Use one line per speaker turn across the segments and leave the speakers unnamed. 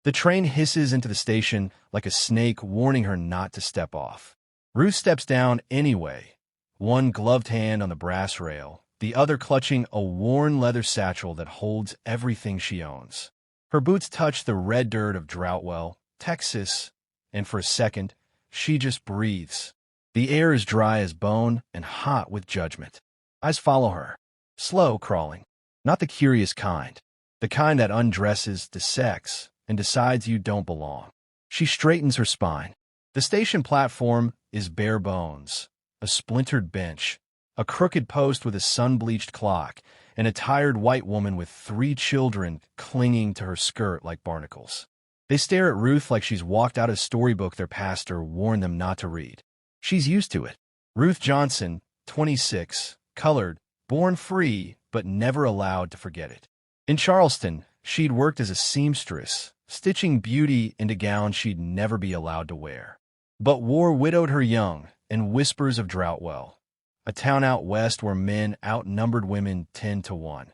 The train hisses into the station like a snake warning her not to step off. Ruth steps down anyway, one gloved hand on the brass rail, the other clutching a worn leather satchel that holds everything she owns. Her boots touch the red dirt of Droughtwell, Texas, and for a second, she just breathes. The air is dry as bone and hot with judgment. Eyes follow her, slow crawling, not the curious kind, the kind that undresses, dissects, and decides you don't belong. She straightens her spine. The station platform is bare bones, a splintered bench, a crooked post with a sun-bleached clock, and a tired white woman with 3 children clinging to her skirt like barnacles. They stare at Ruth like she's walked out a storybook their pastor warned them not to read. She's used to it. Ruth Johnson, 26, colored, born free, but never allowed to forget it. In Charleston, she'd worked as a seamstress, stitching beauty into gowns she'd never be allowed to wear. But war widowed her young, and whispers of Droughtwell, a town out west where men outnumbered women 10-1,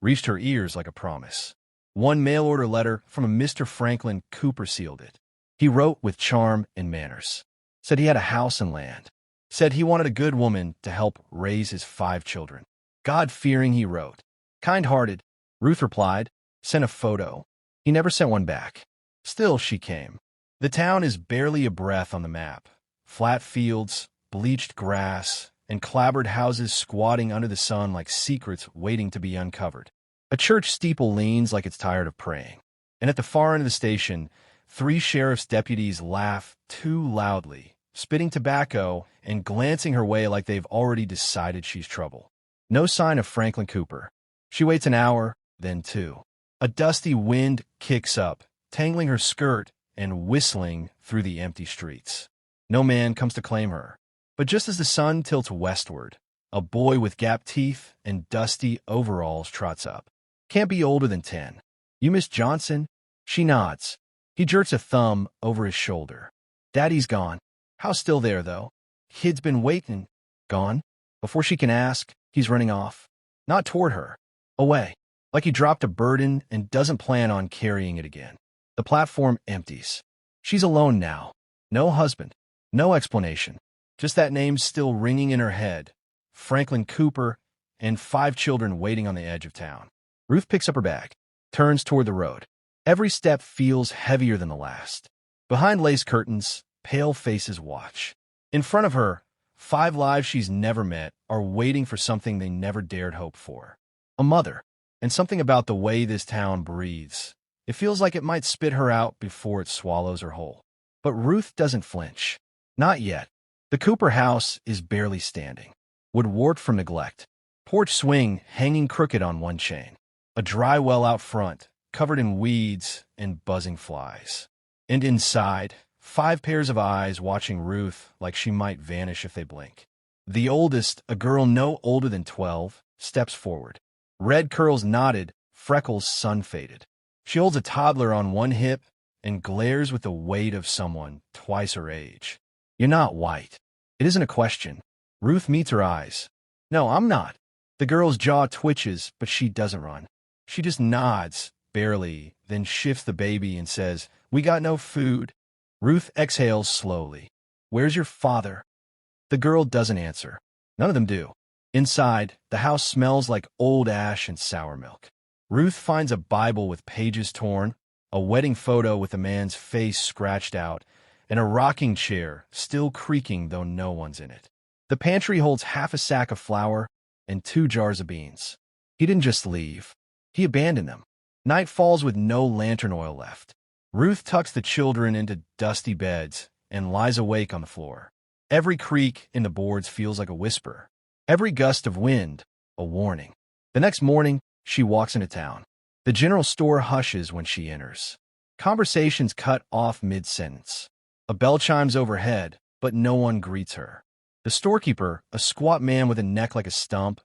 reached her ears like a promise. One mail-order letter from a Mr. Franklin Cooper sealed it. He wrote with charm and manners. Said he had a house and land. Said he wanted a good woman to help raise his 5 children. God-fearing, he wrote. Kind-hearted, Ruth replied, sent a photo. He never sent one back. Still, she came. The town is barely a breath on the map. Flat fields, bleached grass, and clapboard houses squatting under the sun like secrets waiting to be uncovered. A church steeple leans like it's tired of praying. And at the far end of the station, 3 sheriff's deputies laugh too loudly, spitting tobacco and glancing her way like they've already decided she's trouble. No sign of Franklin Cooper. She waits an hour, then 2. A dusty wind kicks up, tangling her skirt and whistling through the empty streets. No man comes to claim her. But just as the sun tilts westward, a boy with gap teeth and dusty overalls trots up. Can't be older than 10. You Miss Johnson? She nods. He jerks a thumb over his shoulder. Daddy's gone. House still there, though. Kid's been waiting. Gone? Before she can ask, he's running off. Not toward her. Away. Like he dropped a burden and doesn't plan on carrying it again. The platform empties. She's alone now. No husband. No explanation. Just that name still ringing in her head. Franklin Cooper and 5 children waiting on the edge of town. Ruth picks up her bag, turns toward the road. Every step feels heavier than the last. Behind lace curtains, pale faces watch. In front of her, 5 lives she's never met are waiting for something they never dared hope for. A mother, and something about the way this town breathes. It feels like it might spit her out before it swallows her whole. But Ruth doesn't flinch. Not yet. The Cooper house is barely standing. Wood warped from neglect. Porch swing hanging crooked on one chain. A dry well out front, covered in weeds and buzzing flies. And inside, 5 pairs of eyes watching Ruth like she might vanish if they blink. The oldest, a girl no older than 12, steps forward. Red curls knotted, freckles sun-faded. She holds a toddler on one hip and glares with the weight of someone twice her age. You're not white. It isn't a question. Ruth meets her eyes. No, I'm not. The girl's jaw twitches, but she doesn't run. She just nods, barely, then shifts the baby and says, "We got no food." Ruth exhales slowly. "Where's your father?" The girl doesn't answer. None of them do. Inside, the house smells like old ash and sour milk. Ruth finds a Bible with pages torn, a wedding photo with a man's face scratched out, and a rocking chair still creaking though no one's in it. The pantry holds half a sack of flour and 2 jars of beans. He didn't just leave. He abandoned them. Night falls with no lantern oil left. Ruth tucks the children into dusty beds and lies awake on the floor. Every creak in the boards feels like a whisper. Every gust of wind, a warning. The next morning, she walks into town. The general store hushes when she enters. Conversations cut off mid-sentence. A bell chimes overhead, but no one greets her. The storekeeper, a squat man with a neck like a stump,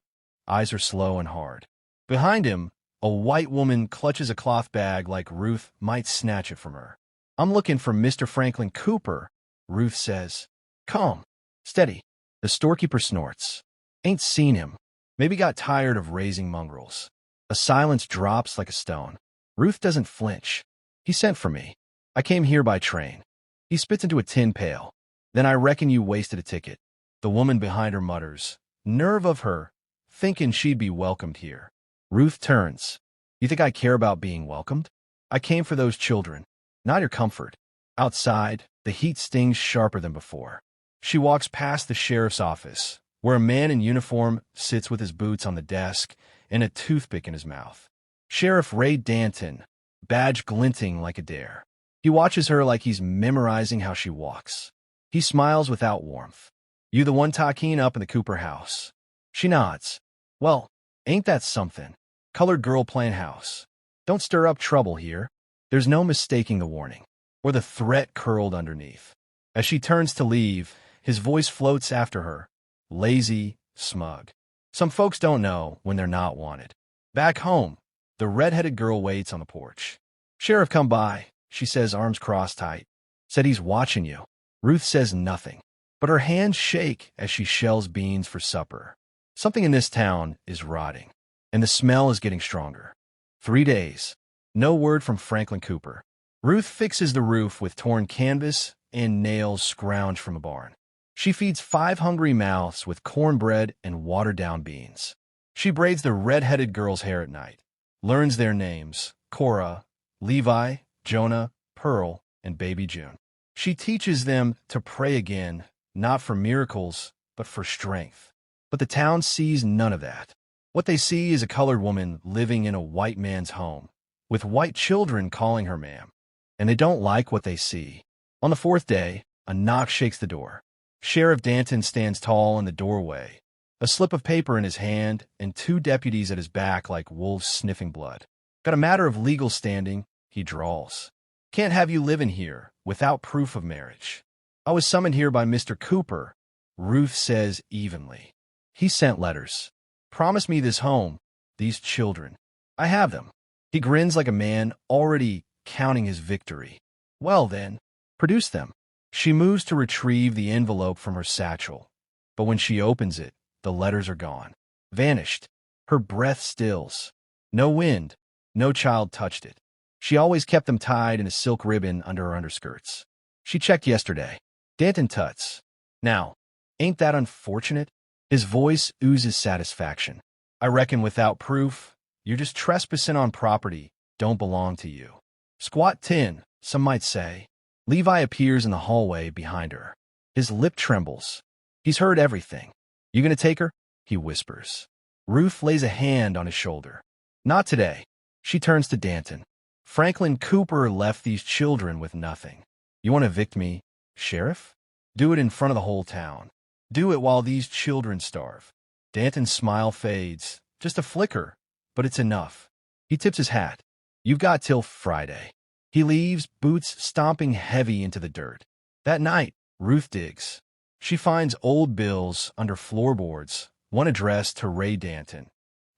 eyes her slow and hard. Behind him, a white woman clutches a cloth bag like Ruth might snatch it from her. "I'm looking for Mr. Franklin Cooper," Ruth says. "Calm. Steady." The storekeeper snorts. "Ain't seen him. Maybe got tired of raising mongrels." A silence drops like a stone. Ruth doesn't flinch. He sent for me. I came here by train. He spits into a tin pail. Then I reckon you wasted a ticket. The woman behind her mutters. Nerve of her, thinking she'd be welcomed here. Ruth turns. You think I care about being welcomed? I came for those children, not your comfort. Outside, the heat stings sharper than before. She walks past the sheriff's office, where a man in uniform sits with his boots on the desk and a toothpick in his mouth. Sheriff Ray Danton, badge glinting like a dare. He watches her like he's memorizing how she walks. He smiles without warmth. You the one talking up in the Cooper house? She nods. Well, ain't that something? Colored girl playing house. Don't stir up trouble here. There's no mistaking the warning, or the threat curled underneath. As she turns to leave, his voice floats after her, lazy, smug. Some folks don't know when they're not wanted. Back home, the red-headed girl waits on the porch. Sheriff come by, she says, arms crossed tight. Said he's watching you. Ruth says nothing, but her hands shake as she shells beans for supper. Something in this town is rotting, and the smell is getting stronger. 3 days. No word from Franklin Cooper. Ruth fixes the roof with torn canvas and nails scrounged from a barn. She feeds 5 hungry mouths with cornbread and watered-down beans. She braids the red-headed girl's hair at night, learns their names, Cora, Levi, Jonah, Pearl, and baby June. She teaches them to pray again, not for miracles, but for strength. But the town sees none of that. What they see is a colored woman living in a white man's home, with white children calling her ma'am. And they don't like what they see. On the 4th day, a knock shakes the door. Sheriff Danton stands tall in the doorway, a slip of paper in his hand and 2 deputies at his back like wolves sniffing blood. Got a matter of legal standing, he drawls. Can't have you living here without proof of marriage. I was summoned here by Mr. Cooper, Ruth says evenly. He sent letters. Promised me this home, these children. I have them. He grins like a man already counting his victory. Well then, produce them. She moves to retrieve the envelope from her satchel, but when she opens it, the letters are gone. Vanished. Her breath stills. No wind, no child touched it. She always kept them tied in a silk ribbon under her underskirts. She checked yesterday. Danton tuts. Now, ain't that unfortunate? His voice oozes satisfaction. I reckon without proof, you're just trespassing on property don't belong to you. Squat 10, some might say. Levi appears in the hallway behind her. His lip trembles. He's heard everything. You gonna take her? He whispers. Ruth lays a hand on his shoulder. Not today. She turns to Danton. Franklin Cooper left these children with nothing. You want to evict me, Sheriff? Do it in front of the whole town. Do it while these children starve. Danton's smile fades. Just a flicker, but it's enough. He tips his hat. You've got till Friday. He leaves, boots stomping heavy into the dirt. That night, Ruth digs. She finds old bills under floorboards, one addressed to Ray Danton.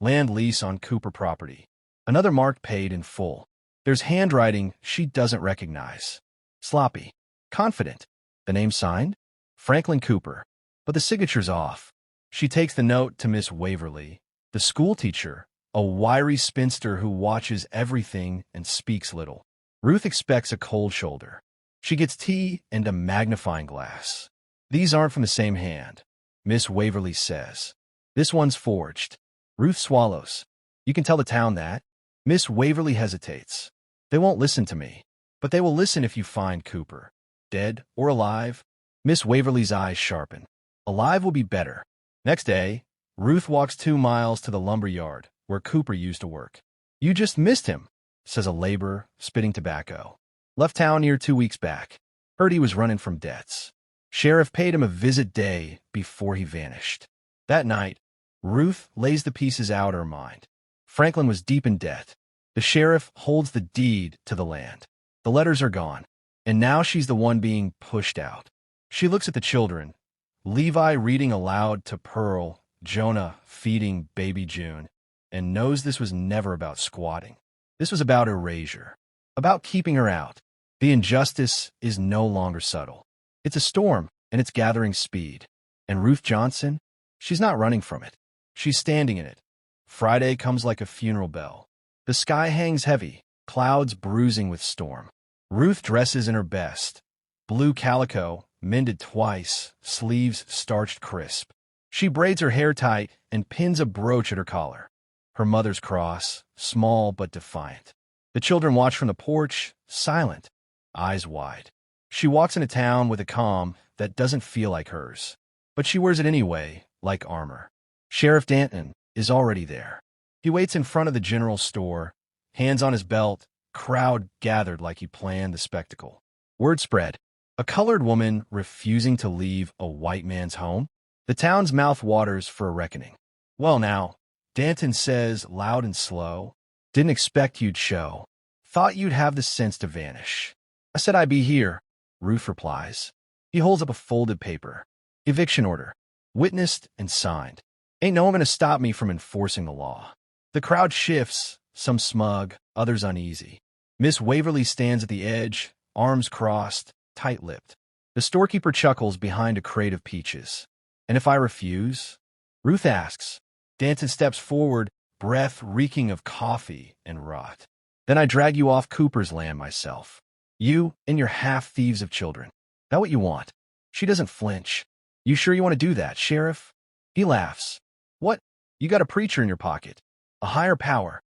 Land lease on Cooper property. Another marked paid in full. There's handwriting she doesn't recognize. Sloppy. Confident. The name signed? Franklin Cooper. But the signature's off. She takes the note to Miss Waverly, the schoolteacher, a wiry spinster who watches everything and speaks little. Ruth expects a cold shoulder. She gets tea and a magnifying glass. These aren't from the same hand, Miss Waverly says. This one's forged. Ruth swallows. You can tell the town that. Miss Waverly hesitates. They won't listen to me, but they will listen if you find Cooper. Dead or alive? Miss Waverly's eyes sharpen. Alive will be better. Next day, Ruth walks 2 miles to the lumber yard where Cooper used to work. You just missed him, says a laborer, spitting tobacco. Left town here 2 weeks back. Heard he was running from debts. Sheriff paid him a visit day before he vanished. That night, Ruth lays the pieces out her mind. Franklin was deep in debt. The sheriff holds the deed to the land. The letters are gone, and now she's the one being pushed out. She looks at the children. Levi reading aloud to Pearl, Jonah feeding baby June, and knows this was never about squatting. This was about erasure, about keeping her out. The injustice is no longer subtle. It's a storm, and it's gathering speed. And Ruth Johnson, she's not running from it. She's standing in it. Friday comes like a funeral bell. The sky hangs heavy, clouds bruising with storm. Ruth dresses in her best. Blue calico, mended twice, sleeves starched crisp. She braids her hair tight and pins a brooch at her collar. Her mother's cross, small but defiant. The children watch from the porch, silent, eyes wide. She walks into town with a calm that doesn't feel like hers. But she wears it anyway, like armor. Sheriff Danton is already there. He waits in front of the general store, hands on his belt, crowd gathered like he planned the spectacle. Word spread. A colored woman refusing to leave a white man's home? The town's mouth waters for a reckoning. Well now, Danton says loud and slow, didn't expect you'd show. Thought you'd have the sense to vanish. I said I'd be here, Ruth replies. He holds up a folded paper. Eviction order. Witnessed and signed. Ain't no one gonna stop me from enforcing the law. The crowd shifts, some smug, others uneasy. Miss Waverly stands at the edge, arms crossed, tight-lipped. The storekeeper chuckles behind a crate of peaches. And if I refuse? Ruth asks. Danton steps forward, breath reeking of coffee and rot. Then I drag you off Cooper's land myself. You and your half-thieves of children. That what you want? She doesn't flinch. You sure you want to do that, Sheriff? He laughs. What? You got a preacher in your pocket. A higher power.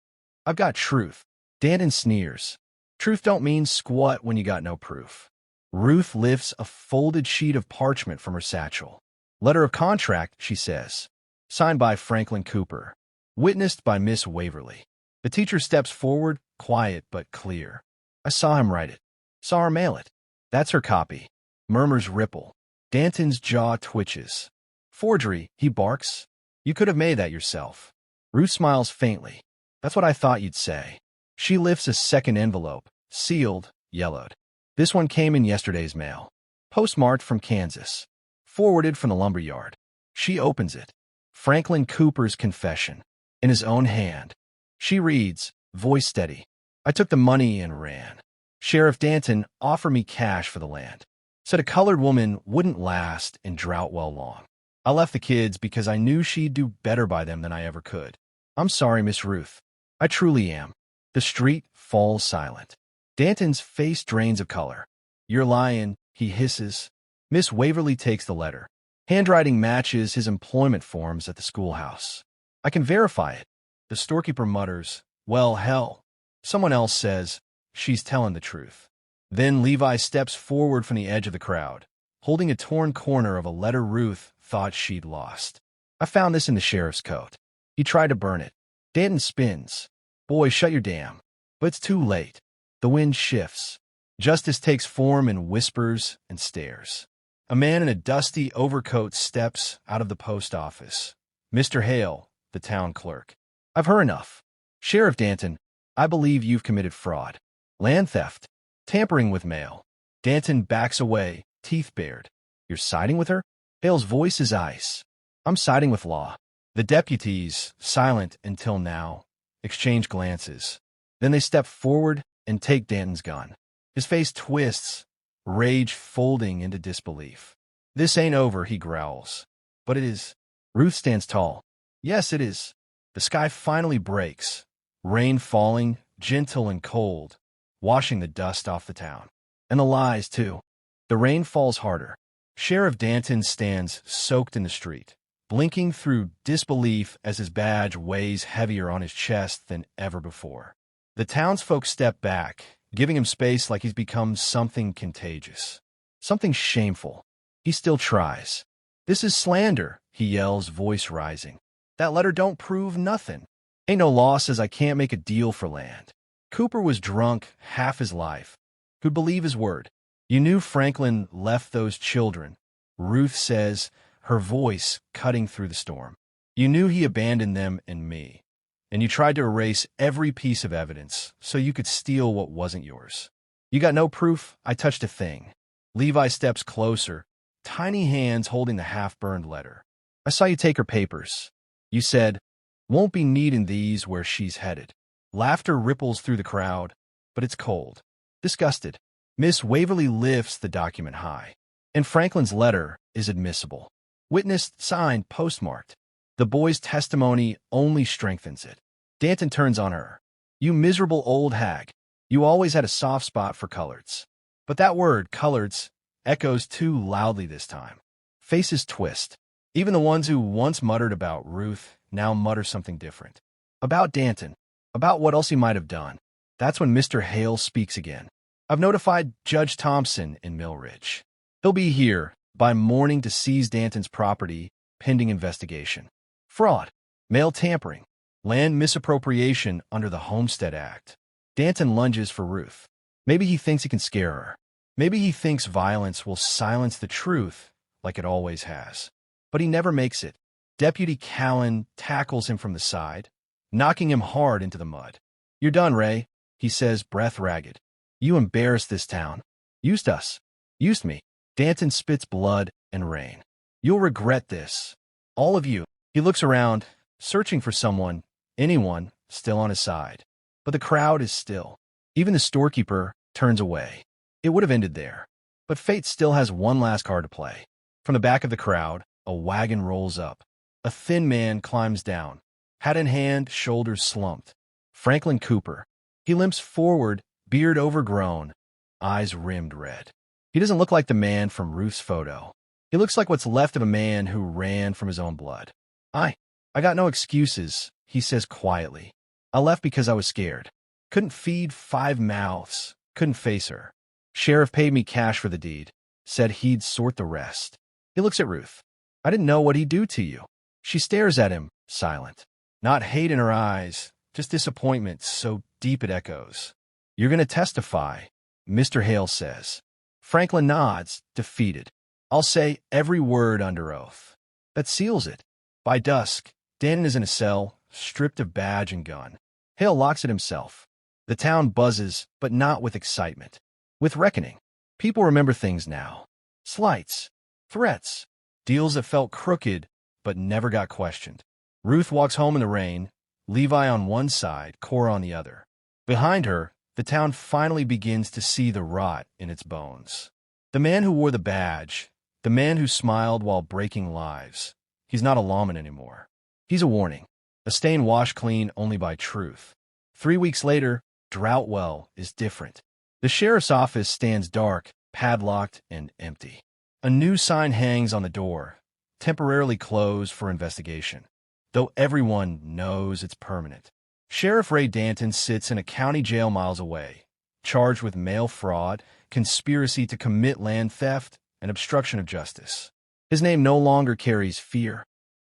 I've got truth. Danton sneers. Truth don't mean squat when you got no proof. Ruth lifts a folded sheet of parchment from her satchel. Letter of contract, she says. Signed by Franklin Cooper. Witnessed by Miss Waverly. The teacher steps forward, quiet but clear. I saw him write it. Saw her mail it. That's her copy. Murmurs ripple. Danton's jaw twitches. Forgery, he barks. You could have made that yourself. Ruth smiles faintly. That's what I thought you'd say. She lifts a second envelope, sealed, yellowed. This one came in yesterday's mail. Postmarked from Kansas. Forwarded from the lumberyard. She opens it. Franklin Cooper's confession. In his own hand. She reads, voice steady. I took the money and ran. Sheriff Danton offered me cash for the land. Said a colored woman wouldn't last in drought well long. I left the kids because I knew she'd do better by them than I ever could. I'm sorry, Miss Ruth. I truly am. The street falls silent. Danton's face drains of color. You're lying, he hisses. Miss Waverly takes the letter. Handwriting matches his employment forms at the schoolhouse. I can verify it. The storekeeper mutters, well, hell. Someone else says, she's telling the truth. Then Levi steps forward from the edge of the crowd, holding a torn corner of a letter Ruth thought she'd lost. I found this in the sheriff's coat. He tried to burn it. Danton spins. Boy, shut your dam. But it's too late. The wind shifts. Justice takes form in whispers and stares. A man in a dusty overcoat steps out of the post office. Mr. Hale, the town clerk. I've heard enough. Sheriff Danton, I believe you've committed fraud. Land theft. Tampering with mail. Danton backs away, teeth bared. You're siding with her? Hale's voice is ice. I'm siding with law. The deputies, silent until now, exchange glances. Then they step forward and take Danton's gun. His face twists, rage folding into disbelief. This ain't over, he growls. But it is. Ruth stands tall. Yes, it is. The sky finally breaks. Rain falling, gentle and cold, washing the dust off the town. And the lies, too. The rain falls harder. Sheriff Danton stands soaked in the street, blinking through disbelief as his badge weighs heavier on his chest than ever before. The townsfolk step back, giving him space like he's become something contagious. Something shameful. He still tries. This is slander, he yells, voice rising. That letter don't prove nothing. Ain't no law says I can't make a deal for land. Cooper was drunk half his life. Could believe his word. You knew Franklin left those children, Ruth says, her voice cutting through the storm. You knew he abandoned them and me. And you tried to erase every piece of evidence so you could steal what wasn't yours. You got no proof I touched a thing. Levi steps closer, tiny hands holding the half-burned letter. I saw you take her papers. You said, won't be needing these where she's headed. Laughter ripples through the crowd, but it's cold. Disgusted. Miss Waverly lifts the document high. And Franklin's letter is admissible. Witnessed, signed, postmarked. The boy's testimony only strengthens it. Danton turns on her. You miserable old hag. You always had a soft spot for coloreds. But that word, coloreds, echoes too loudly this time. Faces twist. Even the ones who once muttered about Ruth now mutter something different. About Danton. About what else he might have done. That's when Mr. Hale speaks again. I've notified Judge Thompson in Millridge. He'll be here by morning to seize Danton's property, pending investigation. Fraud, mail tampering, land misappropriation under the Homestead Act. Danton lunges for Ruth. Maybe he thinks he can scare her. Maybe he thinks violence will silence the truth like it always has. But he never makes it. Deputy Callan tackles him from the side, knocking him hard into the mud. You're done, Ray, he says, breath ragged. You embarrassed this town. Used us. Used me. Danton spits blood and rain. You'll regret this. All of you. He looks around, searching for someone, anyone, still on his side. But the crowd is still. Even the storekeeper turns away. It would have ended there. But fate still has one last card to play. From the back of the crowd, a wagon rolls up. A thin man climbs down, hat in hand, shoulders slumped. Franklin Cooper. He limps forward, beard overgrown, eyes rimmed red. He doesn't look like the man from Ruth's photo. He looks like what's left of a man who ran from his own blood. I got no excuses, he says quietly. I left because I was scared. Couldn't feed 5 mouths. Couldn't face her. Sheriff paid me cash for the deed. Said he'd sort the rest. He looks at Ruth. I didn't know what he'd do to you. She stares at him, silent. Not hate in her eyes, just disappointment so deep it echoes. You're going to testify, Mr. Hale says. Franklin nods, defeated. I'll say every word under oath. That seals it. By dusk, Danton is in a cell, stripped of badge and gun. Hale locks it himself. The town buzzes, but not with excitement. With reckoning. People remember things now. Slights. Threats. Deals that felt crooked, but never got questioned. Ruth walks home in the rain, Levi on one side, Cora on the other. Behind her, the town finally begins to see the rot in its bones. The man who wore the badge, the man who smiled while breaking lives, he's not a lawman anymore. He's a warning, a stain washed clean only by truth. 3 weeks later, Droughtwell is different. The sheriff's office stands dark, padlocked, and empty. A new sign hangs on the door, temporarily closed for investigation, though everyone knows it's permanent. Sheriff Ray Danton sits in a county jail miles away, charged with mail fraud, conspiracy to commit land theft, and obstruction of justice. His name no longer carries fear,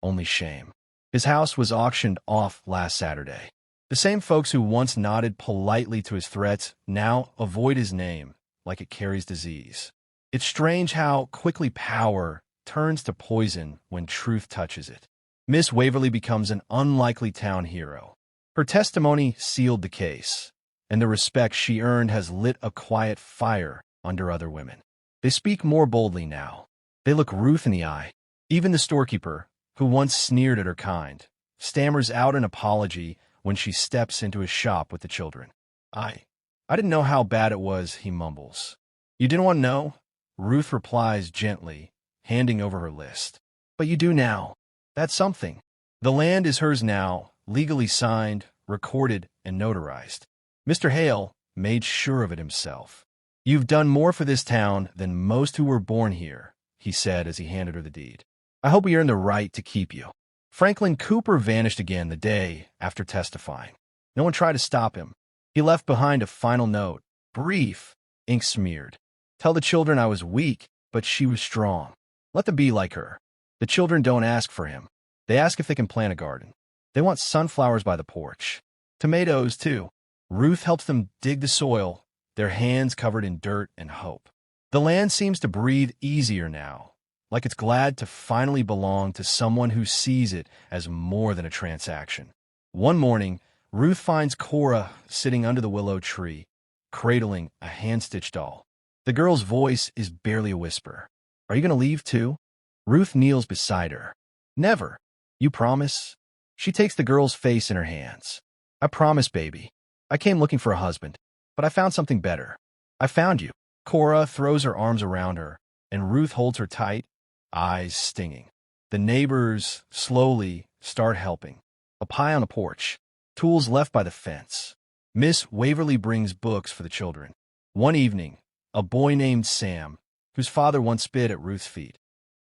only shame. His house was auctioned off last Saturday. The same folks who once nodded politely to his threats now avoid his name like it carries disease. It's strange how quickly power turns to poison when truth touches it. Miss Waverly becomes an unlikely town hero. Her testimony sealed the case, and the respect she earned has lit a quiet fire under other women. They speak more boldly now. They look Ruth in the eye. Even the storekeeper, who once sneered at her kind, stammers out an apology when she steps into his shop with the children. I didn't know how bad it was, he mumbles. You didn't want to know? Ruth replies gently, handing over her list. But you do now. That's something. The land is hers now, legally signed, recorded, and notarized. Mr. Hale made sure of it himself. You've done more for this town than most who were born here, he said as he handed her the deed. I hope we earn the right to keep you. Franklin Cooper vanished again the day after testifying. No one tried to stop him. He left behind a final note, brief, ink smeared. Tell the children I was weak, but she was strong. Let them be like her. The children don't ask for him. They ask if they can plant a garden. They want sunflowers by the porch. Tomatoes, too. Ruth helps them dig the soil, their hands covered in dirt and hope. The land seems to breathe easier now, like it's glad to finally belong to someone who sees it as more than a transaction. One morning, Ruth finds Cora sitting under the willow tree, cradling a hand-stitched doll. The girl's voice is barely a whisper. Are you going to leave too? Ruth kneels beside her. Never. You promise? She takes the girl's face in her hands. I promise, baby. I came looking for a husband, but I found something better. I found you. Cora throws her arms around her, and Ruth holds her tight, eyes stinging. The neighbors slowly start helping. A pie on the porch. Tools left by the fence. Miss Waverly brings books for the children. One evening, a boy named Sam, whose father once spit at Ruth's feet,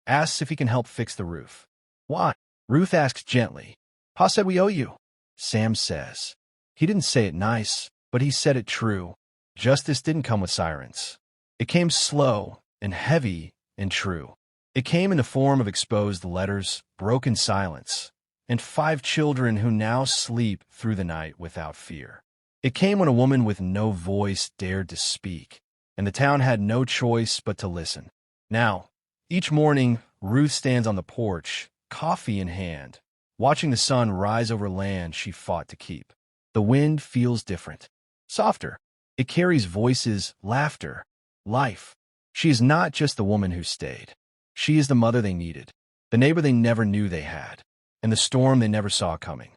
asks if he can help fix the roof. Why? Ruth asks gently. Pa said we owe you. Sam says. He didn't say it nice, but he said it true. Justice didn't come with sirens. It came slow and heavy and true. It came in the form of exposed letters, broken silence, and 5 children who now sleep through the night without fear. It came when a woman with no voice dared to speak, and the town had no choice but to listen. Now, each morning, Ruth stands on the porch, coffee in hand, watching the sun rise over land she fought to keep. The wind feels different, softer. It carries voices, laughter, life. She is not just the woman who stayed. She is the mother they needed, the neighbor they never knew they had, and the storm they never saw coming.